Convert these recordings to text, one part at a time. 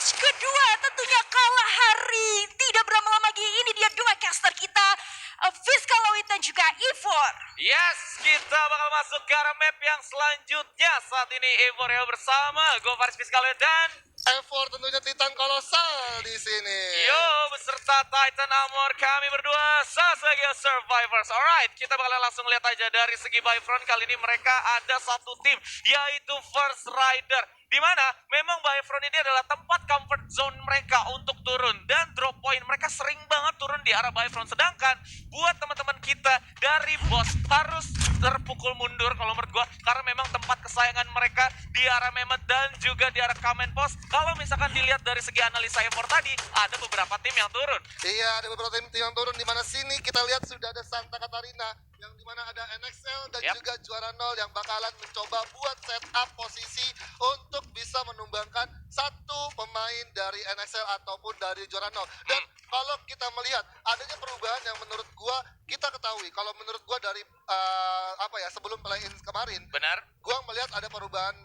match kedua tentunya kalah hari tidak berlama-lama lagi. Ini dia dua caster kita, Fiskaloid dan juga Ivor. Yes, kita bakal masuk ke arah map yang selanjutnya. Saat ini Evorio bersama Govaris Fiskaloid dan Evor tentunya Titan kolosal di sini. Yo beserta Titan Amor, kami berdua Sasageo Survivors. Alright, kita bakalan langsung lihat aja dari segi Bifrost. Kali ini mereka ada satu tim, yaitu First Rider, di mana memang Bifrost ini adalah tempat comfort zone mereka untuk turun dan drop point. Mereka sering banget turun di arah Bifrost, sedangkan buat teman-teman kita dari bos harus terpukul mundur kalau menurut gua, karena memang tempat kesayangan mereka di arah Mehmet dan juga di arah Kamen Pos. Kalau misalkan dilihat dari segi analisa Evor tadi, ada beberapa tim yang turun. Iya, ada beberapa tim yang turun, di mana sini kita lihat sudah ada Santa Catarina, yang dimana ada NXL dan juga Juara Nol yang bakalan mencoba buat setup posisi untuk bisa menumbangkan satu pemain dari NXL ataupun dari Juara Nol. Dan kalau kita melihat adanya perubahan yang menurut gua kita ketahui, kalau menurut gua dari sebelum play-in kemarin, Benar. gua melihat ada perubahan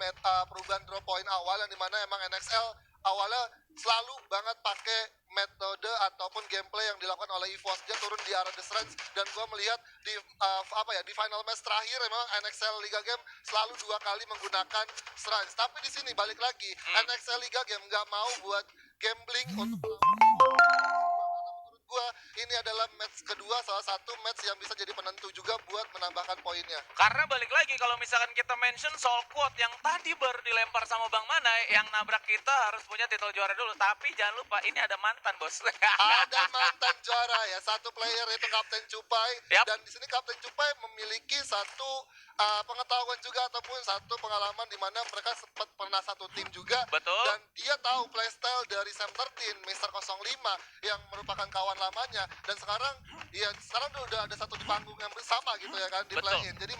perubahan drop point awal yang dimana emang NXL awalnya selalu banget pakai metode ataupun gameplay yang dilakukan oleh EVOS. Dia turun di arah The Strands, dan gua melihat di di final match terakhir memang NXL Liga Game selalu 2 kali menggunakan Strands. Tapi di sini balik lagi, NXL Liga Game nggak mau buat gambling untuk gua ini adalah match kedua, salah satu match yang bisa jadi penentu juga buat menambahkan poinnya. Karena balik lagi kalau misalkan kita mention soal quote yang tadi baru dilempar sama Bang Manai, yang nabrak kita harus punya titel juara dulu. Tapi jangan lupa ini ada mantan, bos. Ada mantan juara ya, satu player itu Kapten Cupai. Yap. Dan di sini Kapten Cupai memiliki satu pengetahuan juga ataupun satu pengalaman di mana mereka sempat pernah satu tim juga. Betul. Dan dia tahu playstyle dari Sam 13, Mr. 05 yang merupakan kawan lamanya, dan sekarang udah ada satu di panggung yang bersama gitu ya kan, di Betul. play-in. Jadi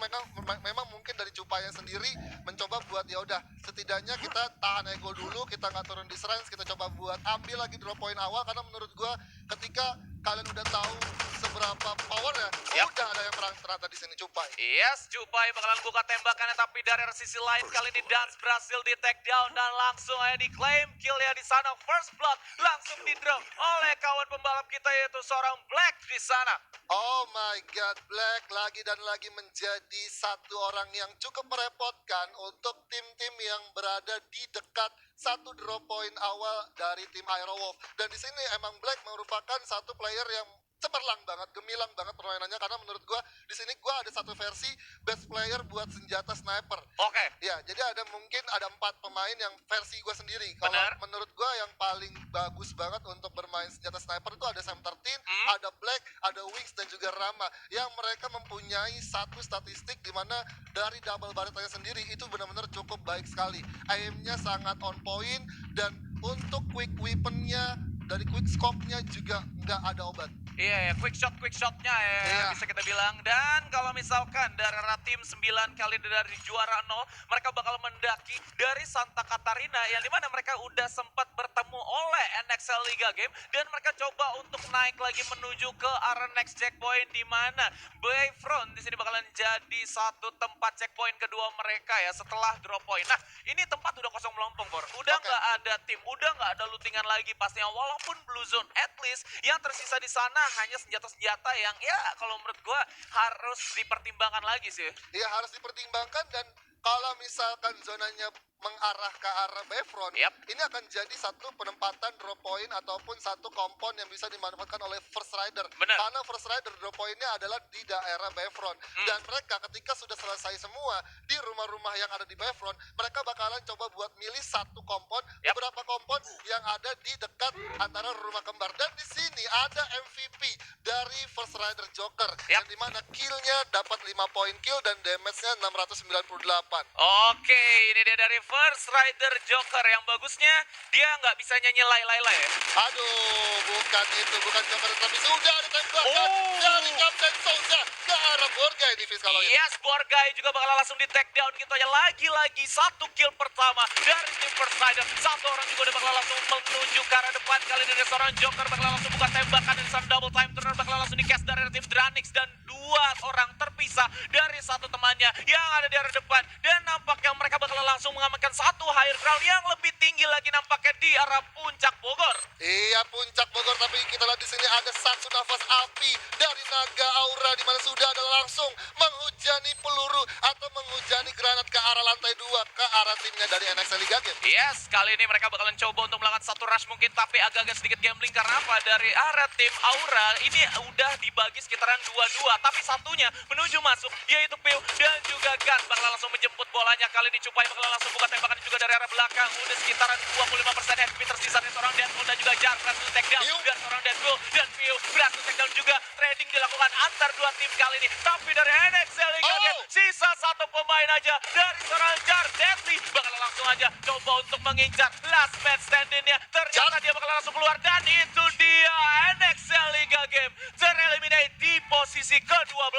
memang mungkin dari Cupaya sendiri mencoba buat ya udah setidaknya kita tahan ego dulu, kita nggak turun di Shrines, kita coba buat ambil lagi drop point awal, karena menurut gua ketika kalian udah tahu seberapa powernya, Yap. udah ada yang perang ternyata di sini Cupai. Yes, Jupai bakalan buka tembakannya, tapi dari sisi lain kali ini Dance berhasil di take down dan langsung aja diklaim killnya di sana. First blood langsung di drop oleh kawan pembalap kita, yaitu seorang Black di sana. Oh my god, Black lagi dan lagi menjadi satu orang yang cukup merepotkan untuk tim-tim yang berada di dekat satu drop point awal dari tim Aerowolf. Dan di sini emang Black merupakan satu player yang cemerlang banget, gemilang banget permainannya, karena menurut gua di sini gua ada satu versi best player buat senjata sniper. Oke. Ya, jadi mungkin ada 4 pemain yang versi gua sendiri. Kalau Benar. menurut gua yang paling bagus banget untuk bermain senjata sniper itu ada Sam 13, ada Black, ada Wings dan juga Rama, yang mereka mempunyai satu statistik di mana dari double baretanya sendiri itu benar-benar cukup baik sekali. Aimnya sangat on point, dan untuk quick weaponnya dari quick scope-nya juga nggak ada obat. Iya, ya, quick shotnya ya, Iya. bisa kita bilang. Dan kalau misalkan dari tim 9 kali dari juara 0, mereka bakal mendaki dari Santa Catarina, yang dimana mereka udah sempat bertemu oleh NXL Liga Game, dan mereka coba untuk naik lagi menuju ke arah next checkpoint, di mana Bayfront di sini bakalan jadi satu tempat checkpoint kedua mereka ya setelah drop point. Nah, ini tempat udah kosong melompong, Bor. Udah nggak ada tim, udah nggak ada lootingan lagi pastinya, walaupun Blue Zone at least yang tersisa di sana hanya senjata-senjata yang ya kalau menurut gua harus dipertimbangkan lagi sih. Iya, harus dipertimbangkan. Dan kalau misalkan zonanya mengarah ke arah Bayfront, Yap. ini akan jadi satu penempatan drop point ataupun satu kompon yang bisa dimanfaatkan oleh First Rider. Benar. Karena First Rider drop point-nya adalah di daerah Bayfront. Dan mereka ketika sudah selesai semua di rumah-rumah yang ada di Bayfront, mereka bakalan coba buat milih satu kompon, Yap. beberapa kompon yang ada di dekat antara rumah kembar. Dan di sini ada MVP dari First Rider Joker, yang dimana kill-nya dapat 5 poin kill dan damage-nya 698. Oke, ini dia dari First Rider Joker. Yang bagusnya dia nggak bisa nyanyi lay-lay-lay ya. Aduh, bukan itu, bukan Joker, tapi sudah ditembakkan Oh. dari Kapten Souza ke arah Borgai di Fiskaloid. Yes, Borgai juga bakal langsung di take down gitu ya. Lagi-lagi satu kill pertama dari tim First Rider. Satu orang juga udah bakal langsung menuju ke arah depan. Kali ini dari seorang Joker bakal langsung buka tembakan dan seorang double time turner bakal langsung di cast dari tim Dranix. Dan dua orang terpisah dari satu temannya yang ada di arah depan. Dan nampaknya mereka bakal langsung mengamankan satu higher ground yang lebih tinggi lagi nampaknya di arah puncak Bogor. Iya, puncak Bogor, tapi kita lihat di sini ada satu nafas api dari Naga Aura di mana sudah ada langsung menghujani peluru atau menghujani granat ke arah lantai 2 ke arah timnya dari NXL Liga Game. Yes, kali ini mereka bakalan coba untuk melakukan satu rush mungkin, tapi agak-agak sedikit gambling karena apa? Dari arah tim Aura ini udah dibagi sekitaran 2-2, tapi satunya menuju masuk yaitu Piu dan juga Gun bakal langsung menjemput bolanya. Kali ini Cupai bakal langsung buka tembakan juga dari arah belakang. Udah sekitaran 25% HP tersisa dari seorang Deadpool dan juga Jar berhasil take down dan seorang Deadpool dan Piu berhasil take down juga. Trading dilakukan antar dua tim kali ini, tapi dari NXL Liga Game sisa satu pemain aja dari seorang Jar. Deadly bakal langsung aja coba untuk mengincar last man stand-in-nya. Ternyata dia bakal langsung keluar dan itu dia NXL Liga Game tereliminate di posisi ke-12.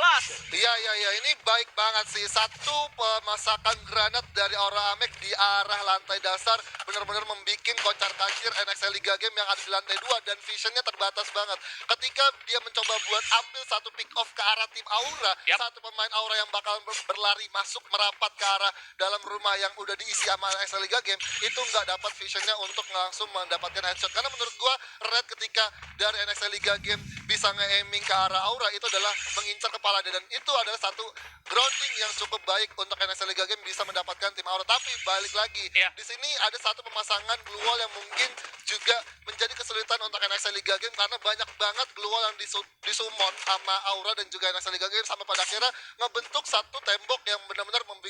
Iya, ini baik banget sih. Satu pemasakan granat dari Aura Amek di arah lantai dasar benar-benar membuat kocar-kacir NXL Liga Game yang ada di lantai 2 dan visionnya terbatas banget. Ketika dia mencoba buat ambil satu pick off ke arah tim Aura, satu pemain Aura yang bakal berlari masuk merapat ke arah dalam rumah yang udah diisi sama NXL Liga Game, itu nggak dapat visionnya untuk langsung mendapatkan headshot. Karena menurut gua Red ketika dari NXL Liga Game bisa nge-aiming ke arah Aura itu adalah mengincar kepala dia, dan itu adalah satu grounding yang cukup baik untuk NXL Liga Game bisa mendapatkan tim Aura. Tapi balik lagi, di sini ada satu pemasangan glue wall yang mungkin juga menjadi kesulitan untuk NXL Liga Game karena banyak banget glue wall yang disummon sama Aura dan juga NXL Liga Game sampai pada akhirnya ngebentuk satu tembok yang benar-benar membuat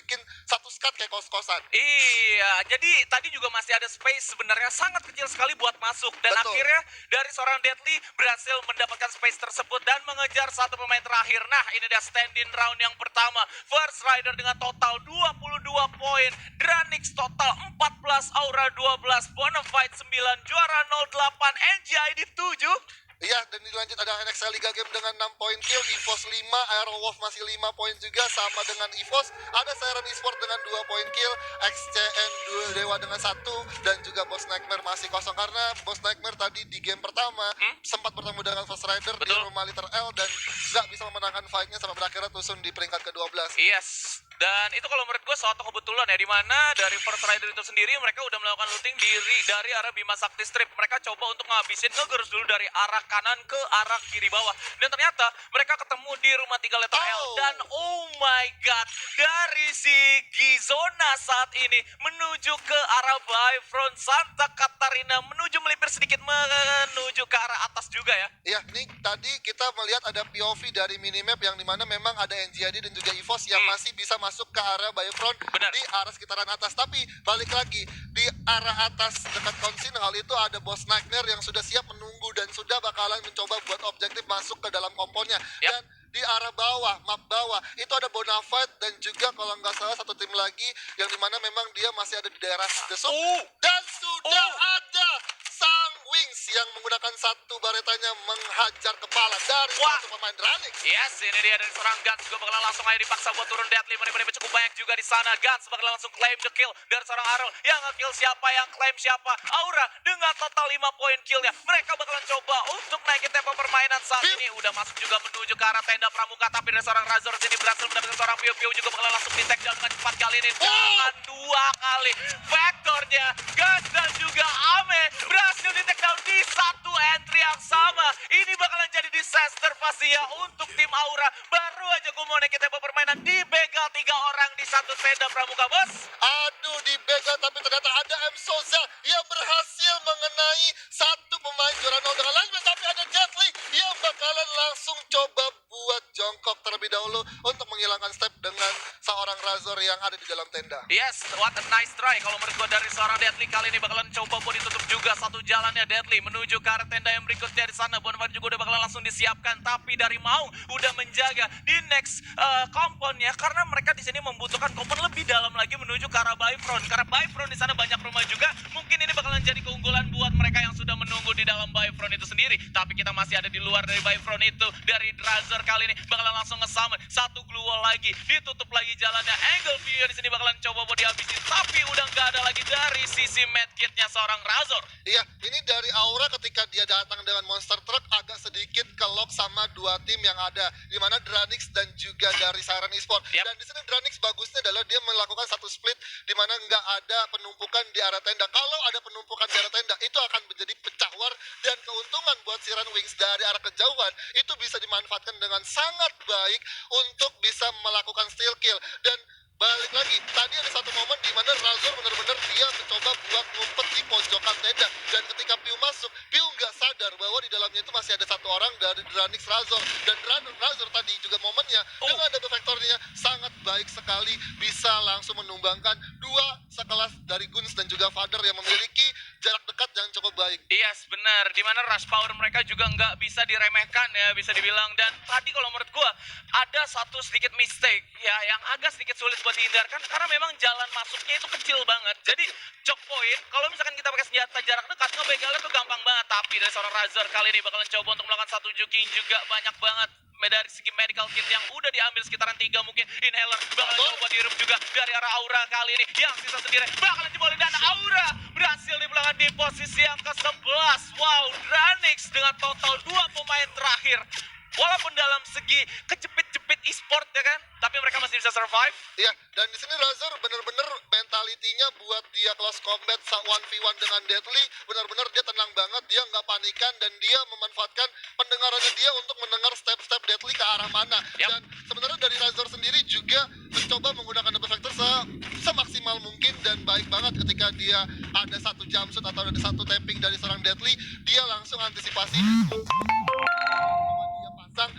satu skat kayak kos-kosan. Iya, jadi tadi juga masih ada space sebenarnya sangat kecil sekali buat masuk. Dan akhirnya dari seorang Deadly berhasil mendapatkan space tersebut dan mengejar satu pemain terakhir. Nah, ini dia stand-in round yang pertama. First Rider dengan total 22 poin. Dranix total 14, Aura 12, Bonafide 9, Juara 08, NGID 7. Iya, dan dilanjut ada NXL Liga Game dengan 6 poin kill, EVOS 5, Aerowolf masih 5 poin juga sama dengan EVOS. Ada Siren Esport dengan 2 poin kill, XCN Dewa dengan 1, dan juga Boss Nightmare masih kosong karena Boss Nightmare tadi di game pertama sempat bertemu dengan First Rider di rumah Liter L dan nggak bisa memenangkan fight-nya sampai berakhirnya tusun di peringkat ke-12. Yes, dan itu kalau menurut gue suatu kebetulan ya, dimana dari First Rider itu sendiri mereka udah melakukan looting diri dari arah Bima Sakti Strip. Mereka coba untuk ngabisin ngegerus dulu dari arah kanan ke arah kiri bawah, dan ternyata mereka ketemu di rumah 3 letter L. Dan oh my god, dari segi zona saat ini menuju ke arah Bayfront Santa Catarina, menuju melipir sedikit menuju ke arah atas juga ya. Iya, ini tadi kita melihat ada POV dari minimap yang dimana memang ada NGID dan juga EVOS yang masih bisa masuk ke arah Bayfront di arah sekitaran atas. Tapi balik lagi, di arah atas dekat konsin hal itu ada Boss Nightmare yang sudah siap menunggu dan sudah bakalan mencoba buat objektif masuk ke dalam komponnya. Dan di arah bawah, map bawah, itu ada Bonafide dan juga kalau nggak salah satu tim lagi yang dimana memang dia masih ada di daerah Desuk. Dan sudah ada Sang Wings yang menggunakan satu baretanya menghajar kepala dari satu pemain Dranix. Yes, ini dia dari seorang Guns juga bakal langsung aja dipaksa buat turun Deadly. Menit-menit cukup banyak juga di sana. Guns bakal langsung claim the kill dari seorang Arrow. Yang nge-kill siapa, yang claim siapa? Aura dengan total 5 poin killnya. Mereka bakalan coba untuk naikin tempo permainan saat ini. Udah masuk juga menuju ke arah tenda pramuka, tapi dari seorang Razor sini berhasil mendapatkan seorang Piu-Piu juga bakal langsung di-tag down dengan cepat kali ini. Jangan 2 kali. Vektornya Guns dan juga Ame berhasil di-tag down di satu entry yang sama. Ini bakalan jadi disaster pastinya untuk tim Aura. Baru aja gue mau naikin tempo permainan, dibegal 3 orang di satu tenda pramuka, bos. Aduh, dibegal, tapi ternyata ada M. Souza yang berhasil mengenai satu pemain juara 0 dengan lain, tapi ada Deadly yang bakalan langsung coba buat jongkok terlebih dahulu untuk menghilangkan step dengan seorang Razor yang ada di dalam tenda. Yes, what a nice try. Kalau menurut gue dari seorang Deadly kali ini bakalan coba buat ditutup juga satu jalannya Deadly menuju ke arah tenda yang berikutnya di sana. Bonfire juga udah bakalan langsung disiapkan, tapi dari Maung udah menjaga di next komponnya karena mereka di sini membutuhkan kompon lebih dalam lagi menuju ke arah Bayfront. Karena Bayfront di sana banyak rumah juga, mungkin ini bakalan jadi keunggulan buat mereka yang sudah menunggu di dalam Bayfront itu sendiri. Tapi kita masih ada di luar dari Bayfront itu, dari Razor kali ini bakalan langsung nge-summon satu glue wall lagi, ditutup lagi jalannya. Angle view di sini bakalan coba buat dihabisin, tapi udah nggak ada lagi dari sisi medkitnya seorang Razor. Iya, ini dari Aura ketika dia datang dengan monster truck agak sedikit ke-lock sama dua tim yang ada, di mana Dranix dan juga dari Siren Esport. Dan di sini Dranix bagusnya adalah dia melakukan satu split di mana nggak ada penumpukan di area tenda. Kalau ada penumpukan di area tenda, itu akan menjadi pecah war, dan keuntungan buat Siren Wings dari arah kejauhan itu bisa dimanfaatkan dengan sangat baik untuk bisa melakukan steal kill. Dan balik lagi, tadi ada satu momen di mana Razor benar-benar dia mencoba buat ngumpet di pojokan tenda, dan ketika Piu masuk, Piu nggak sadar bahwa di dalamnya itu masih ada satu orang dari Dranix Razor, dan Razor tadi juga momennya dengan double factornya sangat baik sekali, bisa langsung menumbangkan dua sekelas dari Guns dan juga Father yang memiliki jarak dekat yang cukup baik. Yes, benar. Dimana rush power mereka juga nggak bisa diremehkan ya, bisa dibilang. Dan tadi kalau menurut gua ada satu sedikit mistake ya yang agak sedikit sulit buat dihindarkan karena memang jalan masuknya itu kecil banget. Jadi choke point kalau misalkan kita pakai senjata jarak dekat ngebegalnya tuh gampang banget. Tapi dari seorang Razor kali ini bakalan coba untuk melakukan satu juking juga banyak banget. Dari segi medical kit yang udah diambil sekitaran 3 mungkin inhaler bakalan coba dihirup juga dari arah Aura kali ini yang sisa sendiri bakalan jebolin dan Aura berhasil dipulangkan di posisi yang ke-11. Wow, Dranix dengan total 2 pemain terakhir walaupun dalam segi kejepit-jepit e-sport ya kan, tapi mereka masih bisa survive. Iya, dan di sini Razor benar-benar mentalitinya buat dia close combat 1v1 dengan Deadly, benar-benar dia tenang banget, dia nggak panikan, dan dia memanfaatkan pendengarannya dia untuk mendengar step-step Deadly ke arah mana. Dan sebenarnya dari Razor sendiri juga mencoba menggunakan double factor semaksimal mungkin dan baik banget ketika dia ada satu jump shot atau ada satu tapping dari seorang Deadly, dia langsung antisipasi.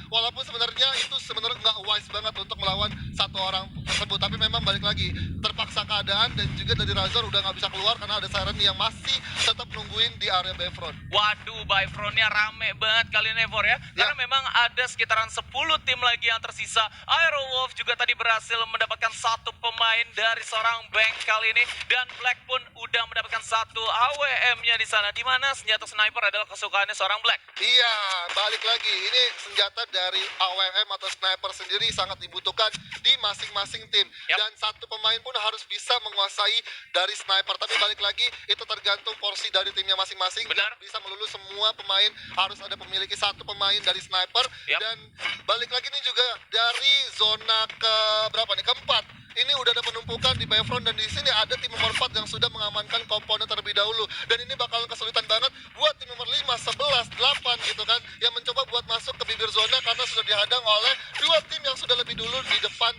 Walaupun sebenarnya itu sebenarnya nggak wise banget untuk melawan satu orang tersebut, tapi memang balik lagi terpaksa keadaan, dan juga dari Razor udah nggak bisa keluar karena ada Siren yang masih tetap nungguin di area Bayfront. Waduh, Bayfrontnya rame banget kali ini Evor ya, karena memang ada sekitaran 10 tim lagi yang tersisa. Aerowolf juga tadi berhasil mendapatkan satu pemain dari seorang Bank kali ini, dan Black pun udah mendapatkan satu AWM-nya di sana, di mana senjata sniper adalah kesukaannya seorang Black. Iya, balik lagi ini senjata dari AWM atau sniper sendiri sangat dibutuhkan di masing-masing tim, dan satu pemain pun harus bisa menguasai dari sniper. Tapi balik lagi itu tergantung porsi dari timnya masing-masing. Benar. Bisa melulu semua pemain harus ada memiliki satu pemain dari sniper. Dan balik lagi nih juga dari zona ke berapa nih, keempat. Ini udah ada penumpukan di Bayfront, dan di sini ada tim nomor 4 yang sudah mengamankan komponen terlebih dahulu, dan ini bakal kesulitan banget buat tim nomor 5, 11, 8 gitu kan, yang mencoba buat masuk ke bibir zona karena sudah dihadang oleh dua tim yang sudah lebih dulu di depan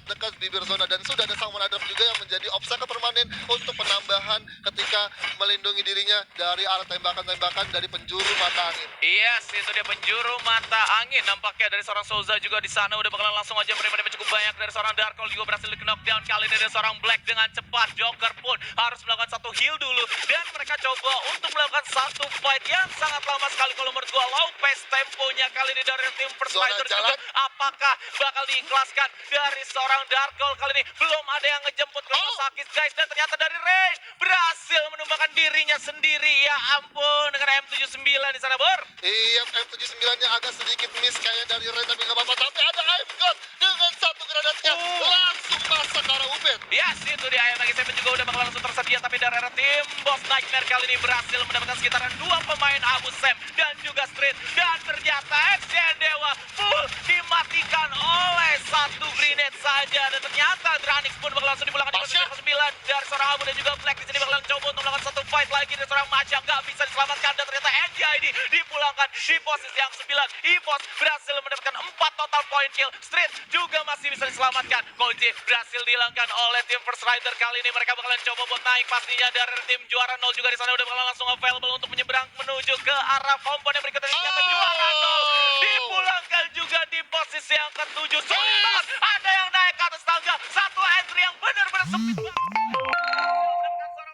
dekat bibir zona, dan sudah ada Salmon Adolf juga yang menjadi obstacle permanen untuk penambahan ketika melindungi dirinya dari arah tembakan-tembakan dari penjuru mata angin. Yes, itu dia penjuru mata angin. Nampaknya dari seorang Souza juga di sana udah bakalan langsung aja menerima damage cukup banyak dari seorang Dark Hole, juga berhasil knockdown kali ini dari seorang Black dengan cepat. Joker pun harus melakukan satu heal dulu, dan mereka coba untuk melakukan satu fight yang sangat lama sekali. Kalau menurut gua low pace temponya kali ini dari tim First Fighter juga. Apakah bakal diikhlaskan dari seorang Dark Hole kali ini? Belum ada yang ngejemput ke rumah sakit guys, dan ternyata dari Ray berhasil menumbangkan dirinya sendiri. Ya ampun, dengan M79 di sana Bor. Iya, M79-nya agak sedikit miss kayak dari Ray, tapi nggak apa-apa. Tapi ada Aim God dengan satu granatnya langsung masak ke arah Ubed. Yes, itu dia Ayam Lagi 7 juga udah bakal langsung tersedia, tapi dari arah tim Boss Nightmare kali ini berhasil mendapatkan sekitaran 2 pemain Abu Sam dan juga Street, dan ternyata FCN Dewa full dimatikan oleh satu grenade saja, dan ternyata Dranix pun bakal langsung dipulangkan di posisi yang ke-9 dari seorang Abu, dan juga Black di sini bakalan coba untuk melakukan satu fight lagi dari seorang Macha, nggak bisa diselamatkan, dan ternyata NGID dipulangkan di posisi yang 9. EVOS berhasil mendapatkan 4 total point kill, Street juga masih bisa diselamatkan. Koji berhasil dihilangkan oleh tim First Rider kali ini. Mereka bakalan coba buat naik pastinya dari tim juara 0 juga di sana udah bakalan langsung available untuk menyeberang menuju ke arah komponen berikutnya. Ternyata juara 0 dipulangkan juga di posisi yang ke-7. Sulit banget, ada yang naik ke atas tangga, satu entry yang benar-benar sempit banget.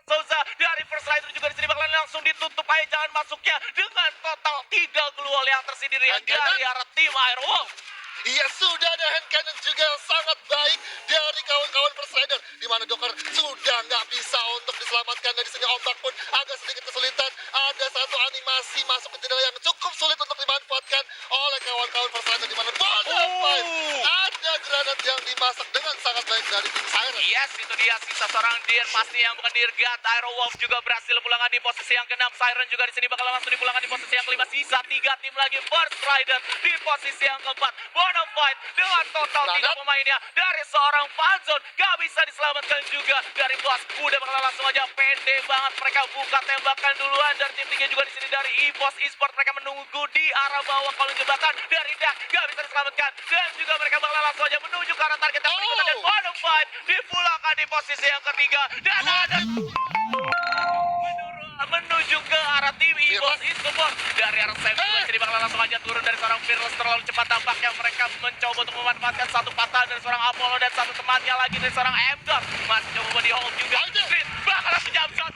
Souza dari First Rider juga di sini bakalan langsung ditutup aja jalan masuknya dengan total 3 glue yang tersendiri dari arah tim Airwolf. Iya, sudah ada hand cannon juga yang sangat baik dari kawan-kawan First Rider, di mana Joker sudah nggak bisa untuk diselamatkan. Dari sini ombak pun agak sedikit kesulitan. Ada satu animasi masuk ke jendela yang cukup sulit untuk dimanfaatkan oleh kawan-kawan First Rider, di mana granat yang dimasak dengan sangat baik dari tim Siren. Yes, itu dia sisa seorang Deer pasti yang bukan Deer God. Iron Wolf juga berhasil pulangkan di posisi yang ke-6. Siren juga di sini bakal langsung dipulangkan di posisi yang ke-5. Sisa 3 tim lagi. First Rider di posisi yang ke-4. Bonafide dengan total 3 pemainnya dari seorang Fanzone. Gak bisa diselamatkan juga dari Blast. Udah bakal langsung aja pede banget. Mereka buka tembakan duluan dari tim 3 juga di sini dari EVOS Esports. Mereka menunggu di arah bawah kolong jembatan dari Dak. Gak bisa diselamatkan. Dan juga mereka bakal langsung aja menuju ke arah target yang berikutnya. Dan Bonafide dipulangkan di posisi yang ketiga. Dan ada menuju ke arah tim EVOS Esports dari arah Sam juga jadi bakal langsung aja turun dari seorang Fearless terlalu cepat tampaknya mereka mencoba untuk memanfaatkan satu patah dari seorang Apollo dan satu temannya lagi dari seorang Emdor masih coba di hold juga Street bakal langsung jump shot